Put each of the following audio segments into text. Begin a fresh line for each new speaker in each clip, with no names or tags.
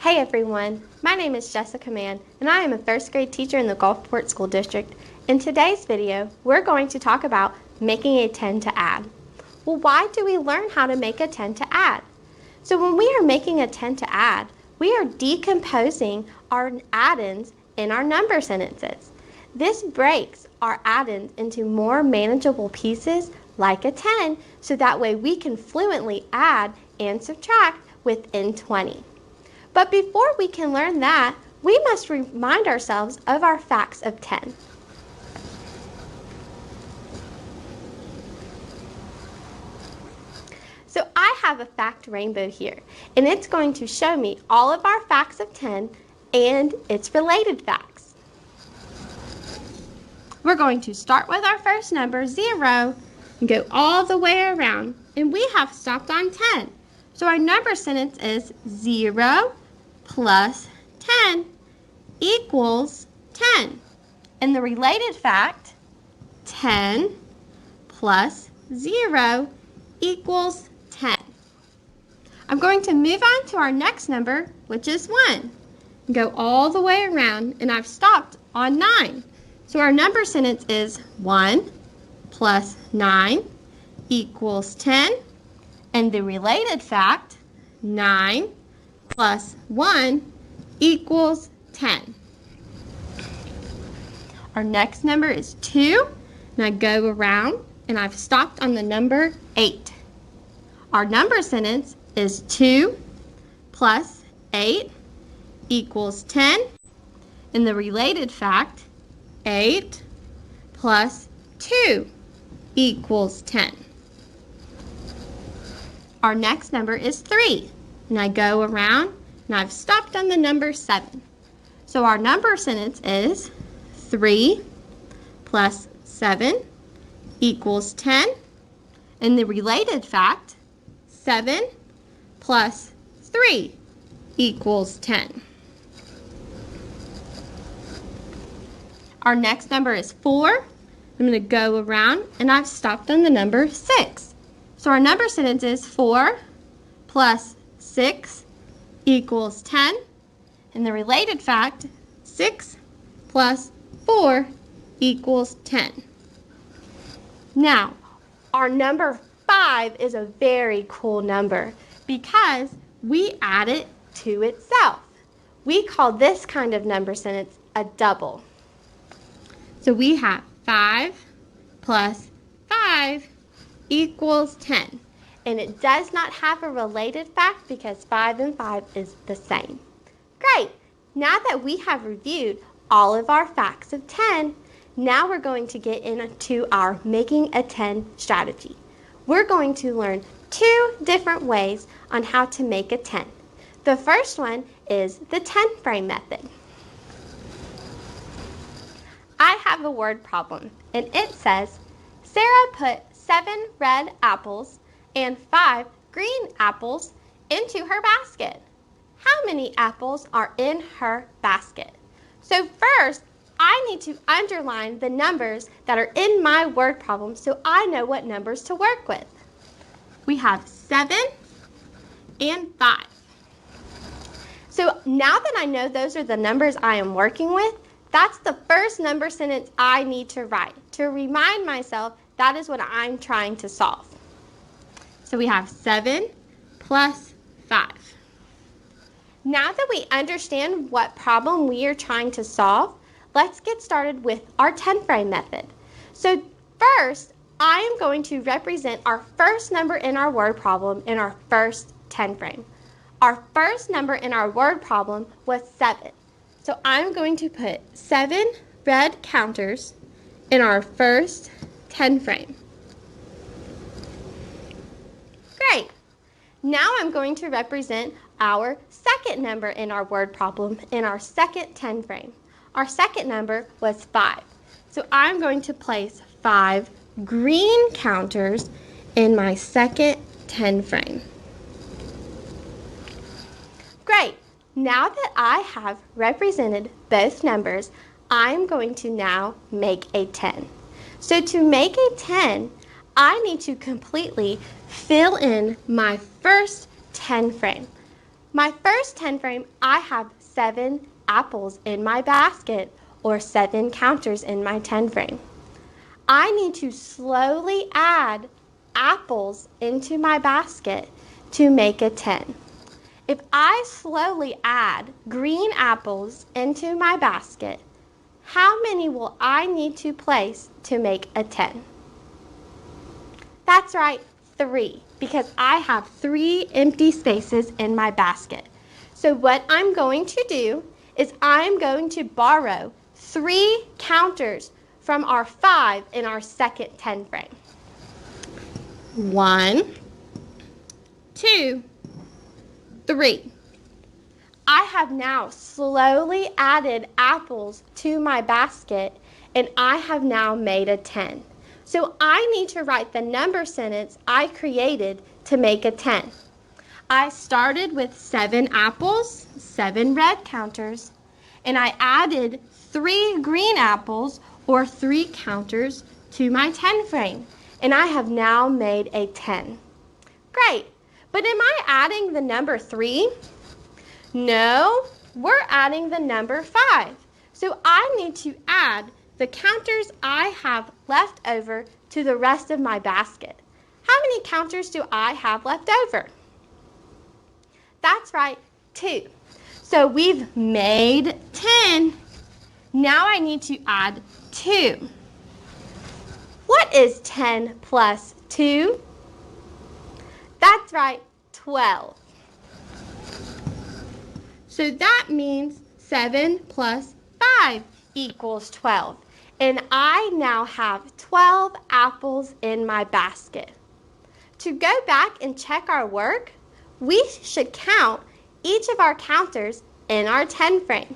Hey everyone, my name is Jessica Mann and I am a first grade teacher in the Gulfport School District. In today's video, we're going to talk about making a 10 to add. Well, why do we learn how to make a 10 to add? So when we are making a 10 to add, we are decomposing our add-ins in our number sentences. This breaks our add-ins into more manageable pieces like a 10, so that way we can fluently add and subtract within 20. But before we can learn that, we must remind ourselves of our facts of 10. So I have a fact rainbow here, and it's going to show me all of our facts of 10 and its related facts. We're going to start with our first number, 0, and go all the way around, and we have stopped on 10. So our number sentence is 0 plus 10 equals 10. And the related fact, 10 plus 0 equals 10. I'm going to move on to our next number, which is 1. Go all the way around, and I've stopped on 9. So our number sentence is 1 plus 9 equals 10. And the related fact, 9 plus 1 equals 10. Our next number is 2, and I go around, and I've stopped on the number 8. Our number sentence is 2 plus 8 equals 10, and the related fact, 8 plus 2 equals 10. Our next number is 3, and I go around, and I've stopped on the number 7. So our number sentence is 3 plus 7 equals 10, and the related fact, 7 plus 3 equals 10. Our next number is 4. I'm going to go around, and I've stopped on the number 6. So our number sentence is 4 plus 6 equals 10, and the related fact, 6 plus 4 equals 10. Now, our number 5 is a very cool number because we add it to itself. We call this kind of number sentence a double. So we have 5 plus 5 equals 10. And it does not have a related fact because 5 and 5 is the same. Great! Now that we have reviewed all of our facts of 10, now we're going to get into our making a 10 strategy. We're going to learn 2 different ways on how to make a 10. The first one is the 10 frame method. I have a word problem, and it says, Sarah put 7 red apples and 5 green apples into her basket. How many apples are in her basket? So first, I need to underline the numbers that are in my word problem so I know what numbers to work with. We have 7 and 5. So now that I know those are the numbers I am working with, that's the first number sentence I need to write to remind myself that is what I'm trying to solve. So we have 7 plus 5. Now that we understand what problem we are trying to solve, let's get started with our 10 frame method. So first, I am going to represent our first number in our word problem in our first 10 frame. Our first number in our word problem was 7. So I'm going to put 7 red counters in our first 10 frame. Great. Now I'm going to represent our second number in our word problem in our second 10 frame. Our second number was 5. So I'm going to place 5 green counters in my second 10 frame. Great. Now that I have represented both numbers, I'm going to now make a 10. So to make a 10, I need to completely fill in my first 10 frame. My first 10 frame, I have 7 apples in my basket, or 7 counters in my 10 frame. I need to slowly add apples into my basket to make a 10. If I slowly add green apples into my basket, how many will I need to place to make a 10? That's right, 3, because I have 3 empty spaces in my basket. So what I'm going to do is I'm going to borrow 3 counters from our 5 in our second 10 frame. 1, 2, 3. I have now slowly added apples to my basket, and I have now made a 10. So I need to write the number sentence I created to make a 10. I started with 7 apples, 7 red counters, and I added 3 green apples, or 3 counters, to my 10 frame, and I have now made a 10. Great, but am I adding the number 3? No, we're adding the number 5. So I need to add the counters I have left over to the rest of my basket. How many counters do I have left over? That's right, 2. So we've made 10. Now I need to add 2. What is 10 plus 2? That's right, 12. So that means 7 plus 5 equals 12. And I now have 12 apples in my basket. To go back and check our work, we should count each of our counters in our 10 frame.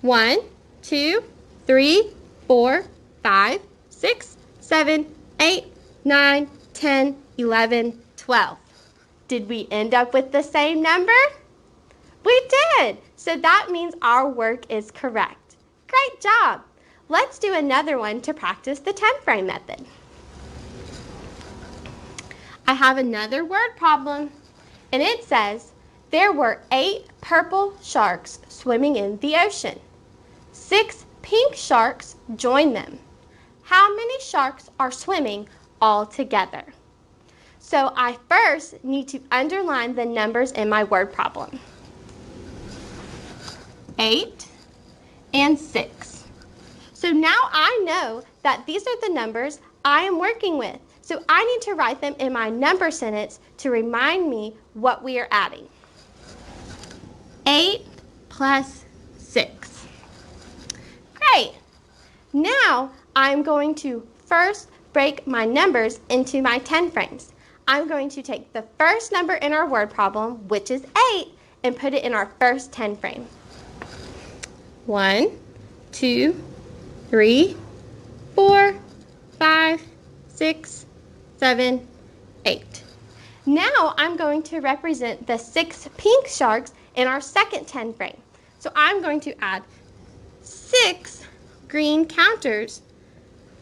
1, 2, 3, 4, 5, 6, 7, 8, 9, 10, 11, 12. Did we end up with the same number? We did! So that means our work is correct. Great job! Let's do another one to practice the 10 frame method. I have another word problem, and it says, there were 8 purple sharks swimming in the ocean. 6 pink sharks joined them. How many sharks are swimming all together? So I first need to underline the numbers in my word problem. 8 and 6. So now I know that these are the numbers I am working with. So I need to write them in my number sentence to remind me what we are adding. 8 plus 6. Great. Now I'm going to first break my numbers into my 10 frames. I'm going to take the first number in our word problem, which is 8, and put it in our first 10 frame. 1, 2, 3, 4, 5, 6, 7, 8. Now I'm going to represent the 6 pink sharks in our second 10 frame. So I'm going to add 6 green counters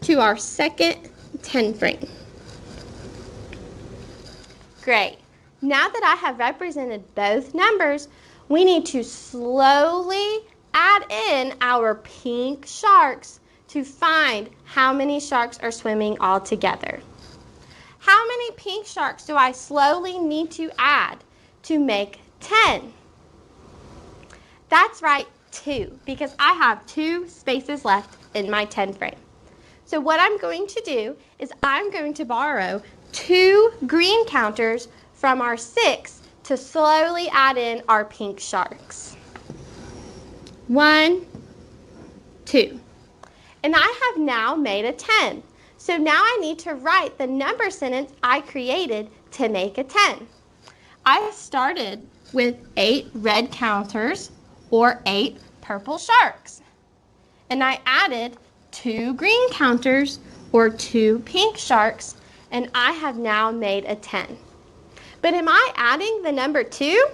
to our second 10 frame. Great. Now that I have represented both numbers, we need to slowly add in our pink sharks to find how many sharks are swimming all together. How many pink sharks do I slowly need to add to make 10? That's right, 2, because I have 2 spaces left in my 10 frame. So what I'm going to do is I'm going to borrow 2 green counters from our 6 to slowly add in our pink sharks. 1, 2. And I have now made a 10. So now I need to write the number sentence I created to make a 10. I started with 8 red counters, or 8 purple sharks. And I added 2 green counters, or 2 pink sharks, and I have now made a 10. But am I adding the number 2?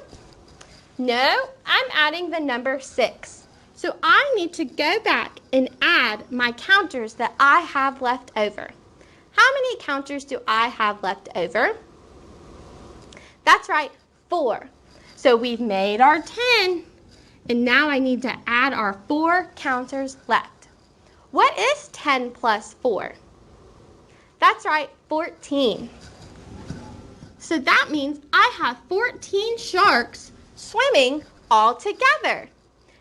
No, I'm adding the number 6. So I need to go back and add my counters that I have left over. How many counters do I have left over? That's right, 4. So we've made our 10. And now I need to add our 4 counters left. What is 10 plus 4? That's right, 14. So that means I have 14 sharks swimming all together.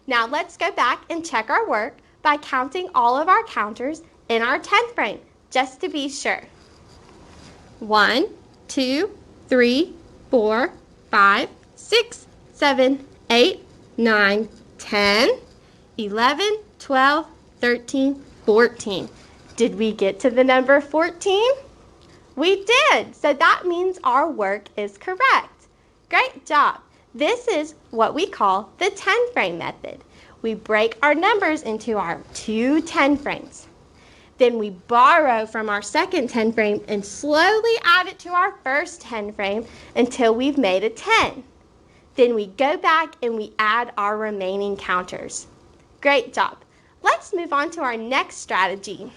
Now let's go back and check our work by counting all of our counters in our 10th frame, just to be sure. 1, 2, 3, 4, 5, 6, 7, 8, 9, 10, 11, 12, 13, 14. Did we get to the number 14? We did, so that means our work is correct. Great job. This is what we call the 10 frame method. We break our numbers into our 2 10 frames. Then we borrow from our second 10 frame and slowly add it to our first 10 frame until we've made a 10. Then we go back and we add our remaining counters. Great job. Let's move on to our next strategy,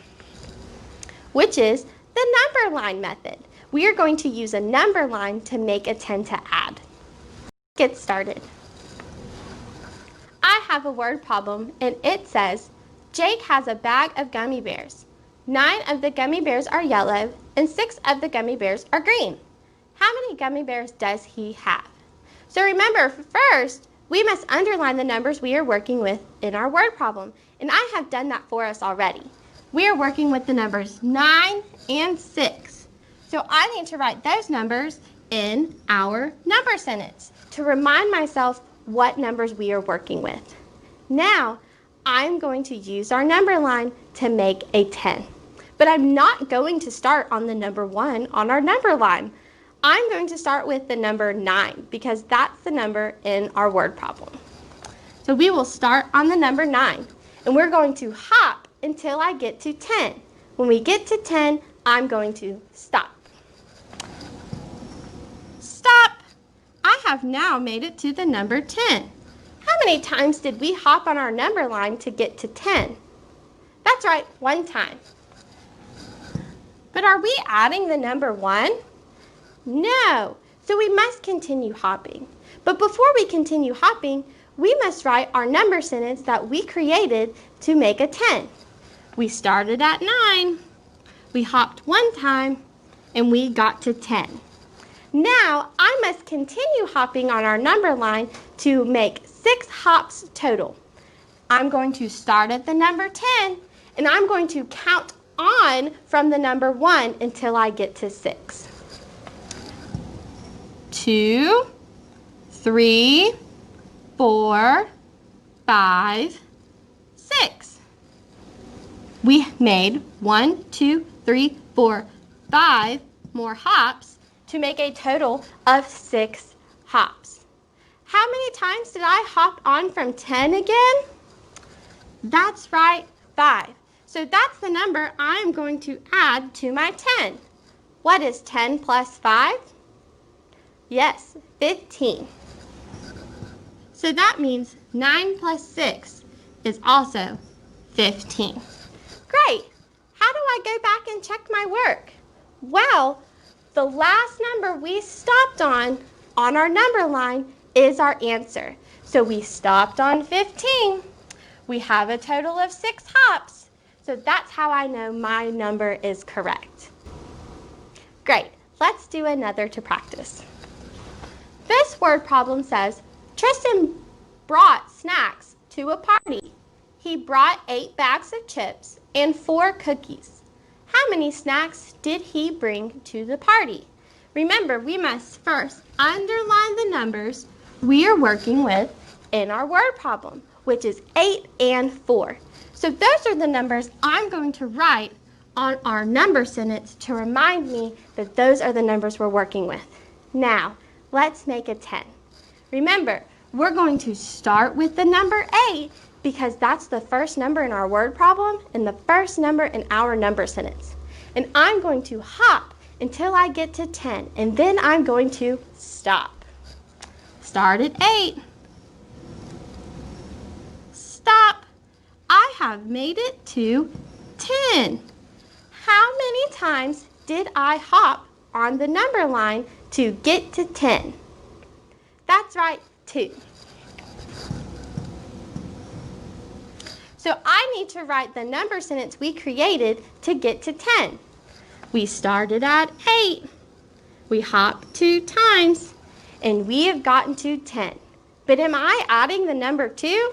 which is the number line method. We are going to use a number line to make a 10 to add. Get started. I have a word problem and it says, Jake has a bag of gummy bears. 9 of the gummy bears are yellow and 6 of the gummy bears are green. How many gummy bears does he have? So remember, first, we must underline the numbers we are working with in our word problem. And I have done that for us already. We are working with the numbers 9 and 6. So I need to write those numbers in our number sentence to remind myself what numbers we are working with. Now, I'm going to use our number line to make a 10. But I'm not going to start on the number 1 on our number line. I'm going to start with the number 9 because that's the number in our word problem. So we will start on the number 9 and we're going to hop until I get to 10. When we get to 10, I'm going to stop. Stop! I have now made it to the number 10. How many times did we hop on our number line to get to 10? That's right, 1 time. But are we adding the number 1? No, so we must continue hopping. But before we continue hopping, we must write our number sentence that we created to make a 10. We started at 9, we hopped 1 time, and we got to 10. Now, I must continue hopping on our number line to make 6 hops total. I'm going to start at the number 10, and I'm going to count on from the number 1 until I get to 6. 2, 3, 4, 5, 6. We made 1, 2, 3, 4, 5 more hops to make a total of 6 hops. How many times did I hop on from 10 again? That's right, 5. So that's the number I'm going to add to my 10. What is 10 plus 5? Yes, 15. So that means 9 plus 6 is also 15. Great. How do I go back and check my work? Well, the last number we stopped on our number line is our answer. So we stopped on 15. We have a total of 6 hops. So that's how I know my number is correct. Great. Let's do another to practice. This word problem says, Tristan brought snacks to a party. He brought 8 bags of chips and 4 cookies. How many snacks did he bring to the party? Remember, we must first underline the numbers we are working with in our word problem, which is 8 and 4. So those are the numbers I'm going to write on our number sentence to remind me that those are the numbers we're working with. Now, let's make a 10. Remember, we're going to start with the number 8 because that's the first number in our word problem and the first number in our number sentence. And I'm going to hop until I get to 10, and then I'm going to stop. Start at 8. Stop. I have made it to 10. How many times did I hop on the number line to get to 10? That's right, 2. So I need to write the number sentence we created to get to 10. We started at 8. We hopped 2 times, and we have gotten to 10. But am I adding the number 2?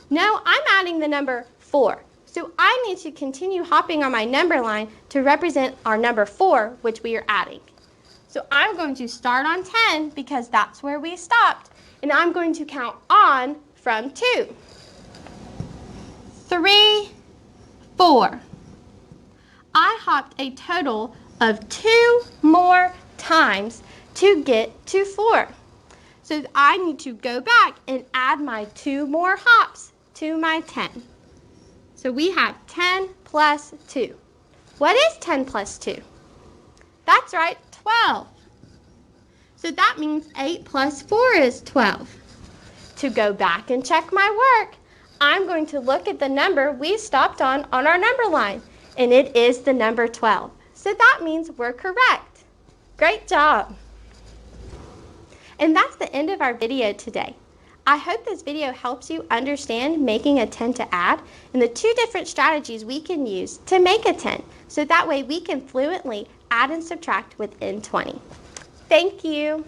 No, I'm adding the number 4. So I need to continue hopping on my number line to represent our number 4, which we are adding. So I'm going to start on 10 because that's where we stopped, and I'm going to count on from 2. 3, 4. I hopped a total of 2 more times to get to 4. So I need to go back and add my 2 more hops to my 10. So we have 10 plus 2. What is 10 plus 2? That's right, 12. So that means 8 plus 4 is 12. To go back and check my work, I'm going to look at the number we stopped on our number line, and it is the number 12. So that means we're correct. Great job. And that's the end of our video today. I hope this video helps you understand making a 10 to add and the 2 different strategies we can use to make a 10, so that way we can fluently add and subtract within 20. Thank you.